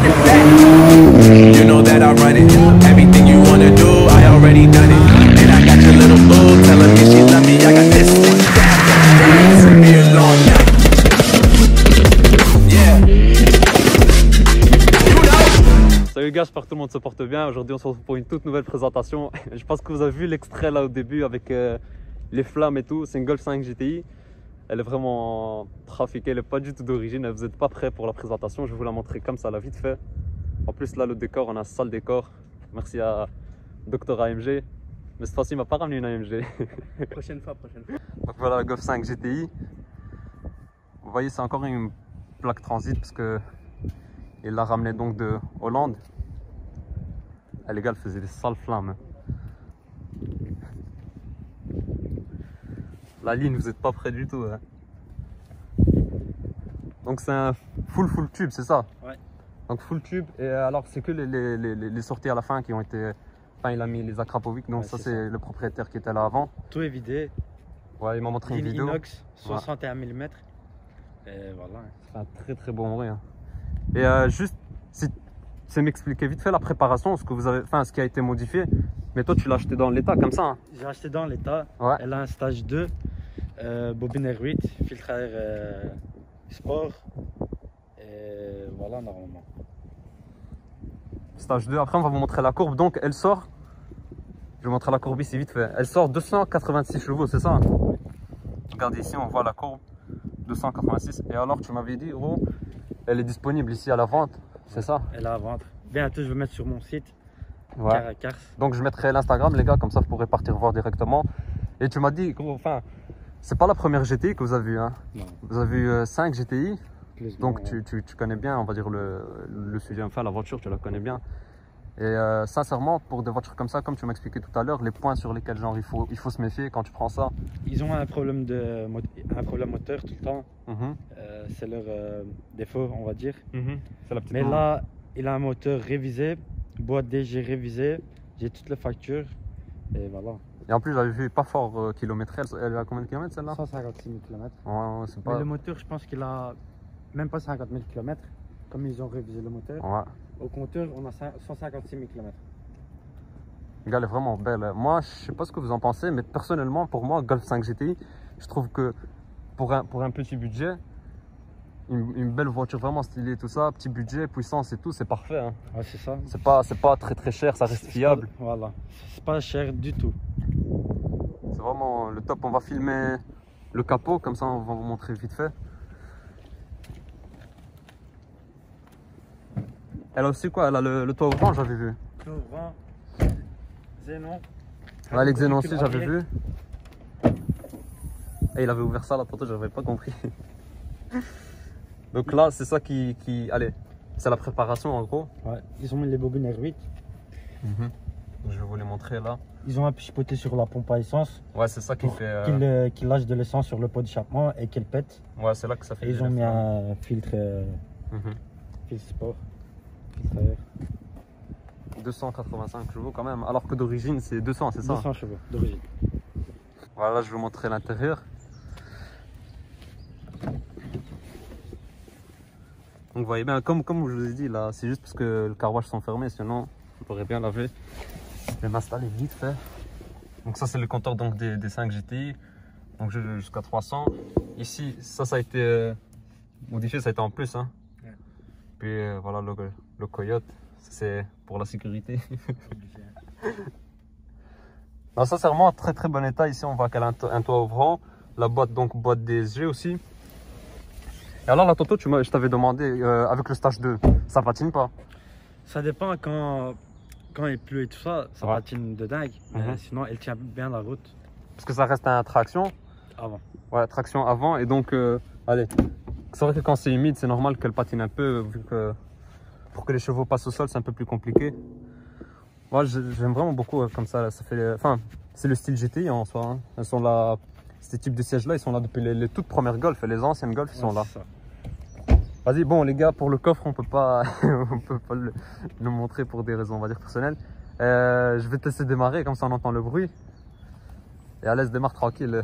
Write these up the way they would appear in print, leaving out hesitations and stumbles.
it back. You know that I run it. Everything you wanna do, I already done it. And I got your little boo telling me she love me. I got this one. It's gonna be a long night. Yeah. You know. Salut gars, j'espère que tout le monde se porte bien. Aujourd'hui on se retrouve pour une toute nouvelle présentation. Je pense que vous avez vu l'extrait là au début avec les flammes et tout. C'est une Golf 5 GTI. Elle est vraiment trafiquée, elle n'est pas du tout d'origine. Vous n'êtes pas prêts pour la présentation, je vais vous la montrer comme ça, là, vite fait. En plus là le décor, on a un sale décor. Merci à Dr AMG. Mais cette fois-ci il m'a pas ramené une AMG. Prochaine fois. Donc voilà la Golf 5 GTI. Vous voyez c'est encore une plaque transit parce que il l'a ramené donc de Hollande. Ah, les gars, elle faisait des sales flammes. La ligne, vous n'êtes pas près du tout. Hein. Donc c'est un full tube, c'est ça? Ouais. Donc full tube. Et alors c'est que les sorties à la fin qui ont été... Enfin il a mis les Akrapovic, donc ouais, ça c'est le propriétaire qui était là avant. Tout est vidé. Ouais, il m'a montré une vidéo. Inox, 61 mm. Et voilà. C'est un très bon bruit. Hein. Et juste, si c'est m'expliquer vite fait la préparation, ce que vous avez, enfin ce qui a été modifié. Mais toi tu l'as acheté dans l'état comme ça. Hein. J'ai acheté dans l'état. Ouais. Elle a un stage 2, bobine R8, filtre à air sport. Et voilà normalement. Stage 2, après on va vous montrer la courbe. Donc elle sort, je vais vous montrer la courbe ici vite fait. Elle sort 286 chevaux, c'est ça? Regardez ici, on voit la courbe 286. Et alors tu m'avais dit, gros, elle est disponible ici à la vente, c'est ça? Elle est à vendre. Bientôt je vais mettre sur mon site. Ouais. Donc je mettrai l'Instagram les gars, comme ça vous pourrez partir voir directement. Et tu m'as dit, gros, enfin, c'est pas la première GTI que vous avez vue. Hein. Non. Vous avez eu 5 GTI. Donc ouais. tu connais bien, on va dire, le sujet, enfin la voiture, tu la connais bien. Et sincèrement, pour des voitures comme ça, comme tu m'as expliqué tout à l'heure, les points sur lesquels genre il faut se méfier quand tu prends ça. Ils ont un problème moteur tout le temps. C'est leur défaut, on va dire. C'est la petite Mais là, il a un moteur révisé, boîte DG révisée, j'ai toutes les factures. Et voilà. Et en plus, j'avais vu pas fort kilométré. Elle a combien de kilomètres celle-là? 156 000 km. Ouais, c'est pas... Mais le moteur, je pense qu'il a même pas 50 000 km, comme ils ont révisé le moteur. Ouais. Au compteur, on a 156 000 km. Elle est vraiment belle. Moi, je sais pas ce que vous en pensez, mais personnellement, pour moi, Golf 5 GTI, je trouve que pour un petit budget, une belle voiture vraiment stylée, tout ça, petit budget, puissance et tout, c'est parfait. Hein. Ouais, c'est ça. C'est pas très cher, ça reste fiable. Voilà, c'est pas cher du tout. C'est vraiment le top. On va filmer le capot, comme ça on va vous montrer vite fait. Elle a aussi quoi? Elle a le toit ouvrant, j'avais vu. Toit ouvrant, xénon. Ouais, les xénons aussi, j'avais vu. Et il avait ouvert ça là, tantôt, j'avais pas compris. Donc là, c'est ça qui... Allez, c'est la préparation en gros. Ouais, ils ont mis les bobines R8. Je vais vous les montrer là. Ils ont chipoté sur la pompe à essence. Ouais, c'est ça qui fait... Qu'il lâche de l'essence sur le pot d'échappement et qu'elle pète. Ouais, c'est là que ça fait... Et ils ont mis un filtre... filtre sport. Filtre à air. 285 chevaux quand même, alors que d'origine c'est 200, c'est ça? 200 chevaux d'origine. Voilà, je vais vous montrer l'intérieur. Donc vous voyez bien, comme je vous ai dit là, c'est juste parce que le car wash sont fermés, sinon je pourrais bien laver. Je vais m'installer vite fait. Donc ça c'est le compteur donc des 5 GTI, donc jusqu'à 300. Ici, ça a été modifié, ça a été en plus. Hein. Ouais. Puis voilà le coyote, c'est pour la sécurité. Non, ça c'est vraiment en très bon état. Ici on voit qu'elle a un toit ouvrant, la boîte donc boîte DSG aussi. Et alors là Toto, je t'avais demandé avec le stage 2, ça patine pas? Ça dépend quand il pleut et tout ça, ça patine de dingue. Mais sinon elle tient bien la route. Parce que ça reste un traction avant. Ouais, traction avant et donc allez. C'est vrai que quand c'est humide, c'est normal qu'elle patine un peu vu que pour que les chevaux passent au sol, c'est un peu plus compliqué. Moi j'aime vraiment beaucoup comme ça, ça fait enfin c'est le style GTI en soi. Hein. Elles sont là, ces types de sièges là, ils sont là depuis les toutes premières Golf et les anciennes Golf, ils sont là. Vas-y, bon les gars, pour le coffre on peut pas le montrer pour des raisons on va dire personnelles. Je vais te laisser démarrer, comme ça on entend le bruit. Et à l'aise, démarre tranquille.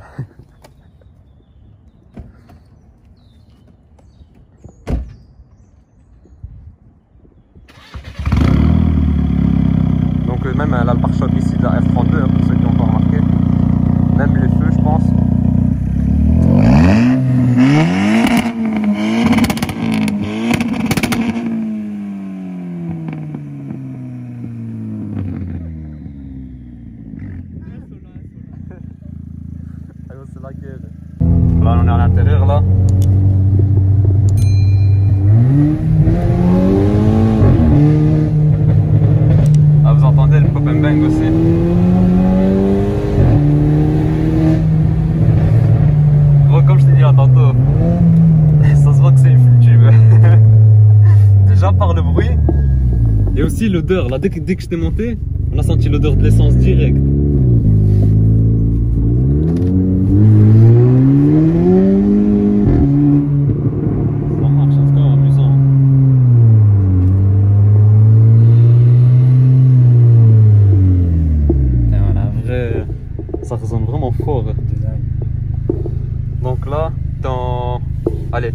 part le bruit et aussi l'odeur. Là, dès que je t'ai monté, on a senti l'odeur de l'essence direct. Ça marche, c'est quand même amusant. Et voilà, vrai, ça résonne vraiment fort. Donc là, dans... Allez.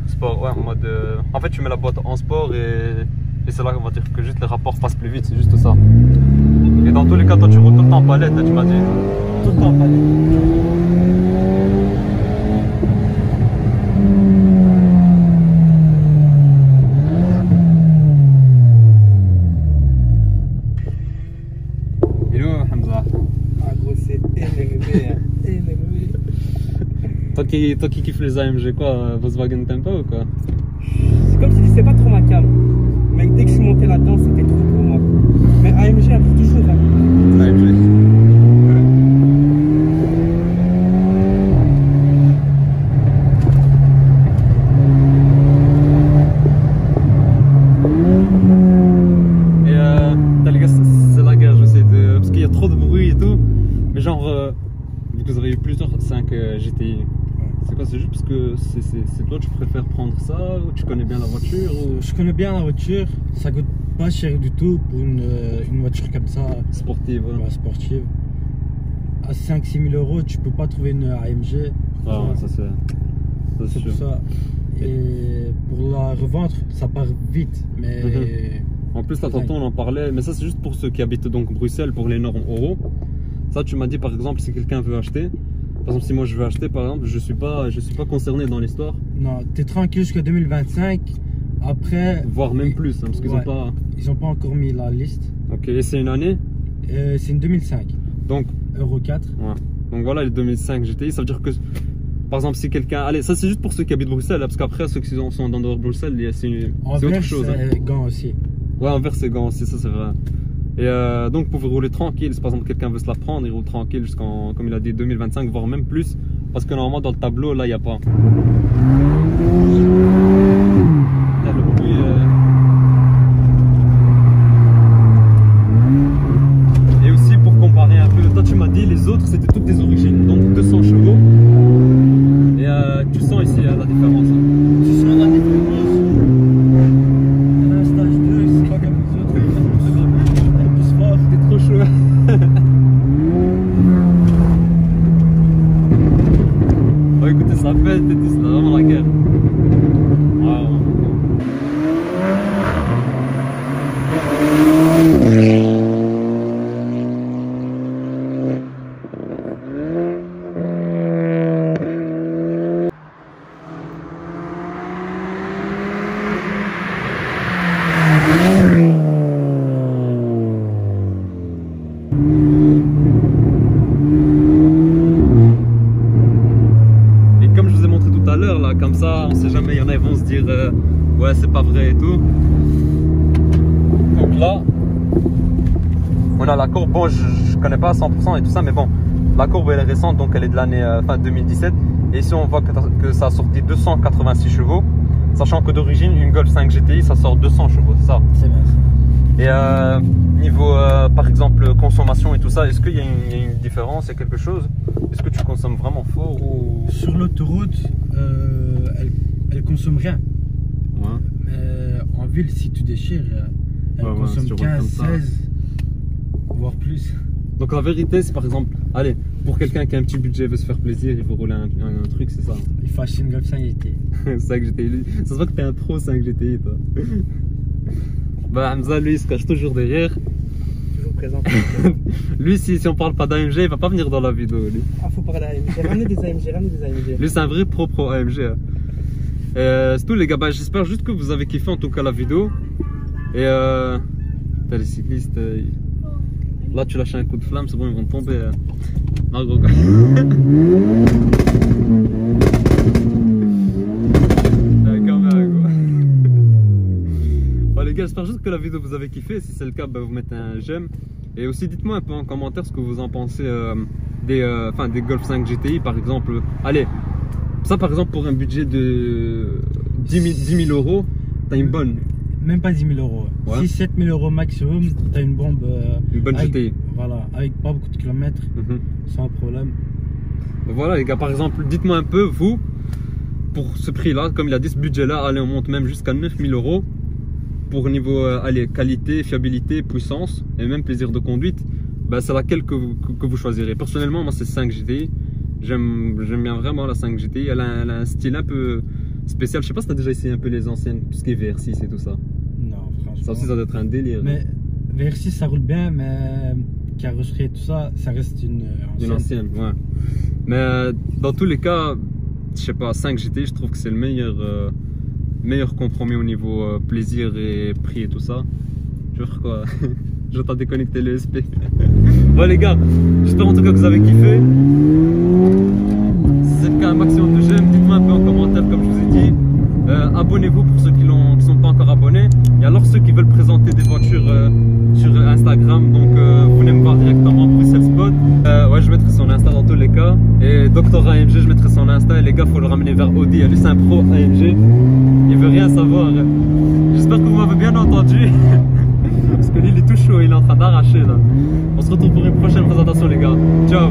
Sport, ouais, en mode... En fait, tu mets la boîte en sport et c'est là qu'on va dire que juste les rapports passent plus vite, c'est juste ça. Et dans tous les cas, toi, tu roules tout le temps en palette, tu m'as dit. Tout le temps en palette. Hello, Hamza. Ah gros, c'est énervé, hein. Énervé. Toi qui kiffes les AMG, quoi, Volkswagen Tempo ou quoi? C'est comme si c'est pas trop ma cam. Mais dès que je suis monté là-dedans, c'était trop pour moi. Mais AMG, elle pour toujours. Hein. AMG. Et les gars, c'est la guerre, j'essaie de... Parce qu'il y a trop de bruit et tout. Mais genre, vu que vous avez eu plusieurs 5 GTI. C'est quoi? C'est juste parce que c'est toi, tu préfères prendre ça ou tu connais bien la voiture ou... Je connais bien la voiture, ça coûte pas cher du tout pour une voiture comme ça. Sportive, ouais. Ouais, sportive. À 5-6 000 euros, tu peux pas trouver une AMG. Ah ouais, ça c'est C'est sûr. pour ça. Et pour la revendre, ça part vite. Mais En plus, là, tantôt, on en parlait, mais ça, c'est juste pour ceux qui habitent donc Bruxelles, pour les normes euros. Ça, tu m'as dit, par exemple, si quelqu'un veut acheter, par exemple, si moi je veux acheter, par exemple, je suis pas concerné dans l'histoire. non, t'es tranquille jusqu'à 2025. Après, Voire même plus, hein, parce qu'ils ouais. ont pas... Ils ont pas encore mis la liste. Ok, et c'est une année? C'est une 2005. Donc, Euro 4. ouais. Donc voilà, les 2005 GTI, ça veut dire que, par exemple, si quelqu'un... Allez, ça c'est juste pour ceux qui habitent Bruxelles, là, parce qu'après, ceux qui sont dans dehors de Bruxelles, c'est autre chose. C'est Gand aussi. Ouais, envers c'est Gand aussi, ça c'est vrai. Et donc, vous pouvez rouler tranquille. Si par exemple quelqu'un veut se la prendre, il roule tranquille jusqu'en, comme il a dit, 2025, voire même plus. Parce que normalement, dans le tableau, là, il n'y a pas. Le bruit, Et aussi, pour comparer un peu, toi, tu m'as dit, les autres, c'était toutes des origines. Donc, 200 chevaux. Et tu sens ici la différence. Hein. Tu sens la différence. Un stage 2, c'est pas comme les autres. Plus fort. C'était trop chaud. Oh, écoutez, ça pète et tout, c'est vraiment la guerre. Wow. Et comme je vous ai montré tout à l'heure, là, comme ça, on sait jamais, il y en a, ils vont se dire ouais, c'est pas vrai et tout. Donc là, on a la courbe. Bon, je connais pas à 100% et tout ça, mais bon, la courbe elle est récente, donc elle est de l'année fin 2017. Et ici, on voit que ça a sorti 286 chevaux, sachant que d'origine, une Golf 5 GTI, ça sort 200 chevaux, c'est ça. C'est bien. Et niveau, par exemple, consommation et tout ça, est-ce qu'il y a une différence, il y a quelque chose? Est-ce que tu consommes vraiment fort ou... Sur l'autoroute, elle consomme rien. Ouais. Mais en ville, si tu déchires, elle Ouais, consomme si tu roules 15, comme ça. 16, voire plus. Donc la vérité, c'est par exemple, allez, pour quelqu'un qui a un petit budget, veut se faire plaisir, il faut rouler un truc, c'est ça. Il faut acheter une Golf 5 GTI. 5 GTI, ça se voit que t'es un pro 5 GTI, toi. Bah Hamza, lui, il se cache toujours derrière. Toujours présent. Lui, si on parle pas d'AMG, il va pas venir dans la vidéo, lui. Ah, faut parler d'AMG. Ramenez des AMG, ramenez des AMG. Lui, c'est un vrai pro AMG. Hein. C'est tout les gars, bah, j'espère juste que vous avez kiffé en tout cas la vidéo. Et t'as les cyclistes, là tu lâches un coup de flamme, c'est bon, ils vont tomber. Non, gros gars. Quand même, gros. Bon les gars, j'espère juste que la vidéo vous avez kiffé. Si c'est le cas, bah, vous mettez un j'aime. Et aussi dites-moi un peu en commentaire ce que vous en pensez des Golf 5 GTI par exemple. Allez, ça par exemple pour un budget de 10 000 euros, T'as une bonne. Même pas 10 000 euros. Ouais. 6-7 000 euros maximum, t'as une bombe. Une bonne avec, GTI. Voilà, avec pas beaucoup de kilomètres, sans problème. Voilà les gars, par exemple, dites-moi un peu, vous, pour ce prix-là, comme il a dit ce budget-là, allez, on monte même jusqu'à 9 000 euros pour niveau allez, qualité, fiabilité, puissance et même plaisir de conduite. Ben, c'est laquelle que vous choisirez. Personnellement, moi c'est 5 GTI. J'aime bien vraiment la 5 GTI. Elle a un style un peu spécial. Je sais pas si tu as déjà essayé un peu les anciennes, tout ce qui est VR6 et tout ça. Non, franchement. Ça aussi, ça doit être un délire. Mais VR6 ça roule bien, mais carrosserie et tout ça, ça reste une ancienne. Ouais. Mais dans tous les cas, je sais pas, 5 GTI, je trouve que c'est le meilleur compromis au niveau plaisir et prix et tout ça. Je veux dire quoi. J'entends déconnecter le SP. Bon les gars, j'espère en tout cas que vous avez kiffé. Si c'est le cas, un maximum de j'aime, dites-moi un peu en commentaire comme je vous ai dit. Abonnez-vous pour ceux qui ne sont pas encore abonnés. Et alors ceux qui veulent présenter des voitures sur Instagram, donc vous venez me voir directement, Bruxelles Spot. Ouais, je mettrai son Insta dans tous les cas. Et Dr AMG, je mettrai son Insta. Et les gars, faut le ramener vers Audi. Lui, c'est un pro AMG. Il veut rien savoir. J'espère que vous m'avez bien entendu. Parce que lui, il est tout chaud, il est en train d'arracher là. On se retrouve pour une prochaine présentation les gars. Ciao.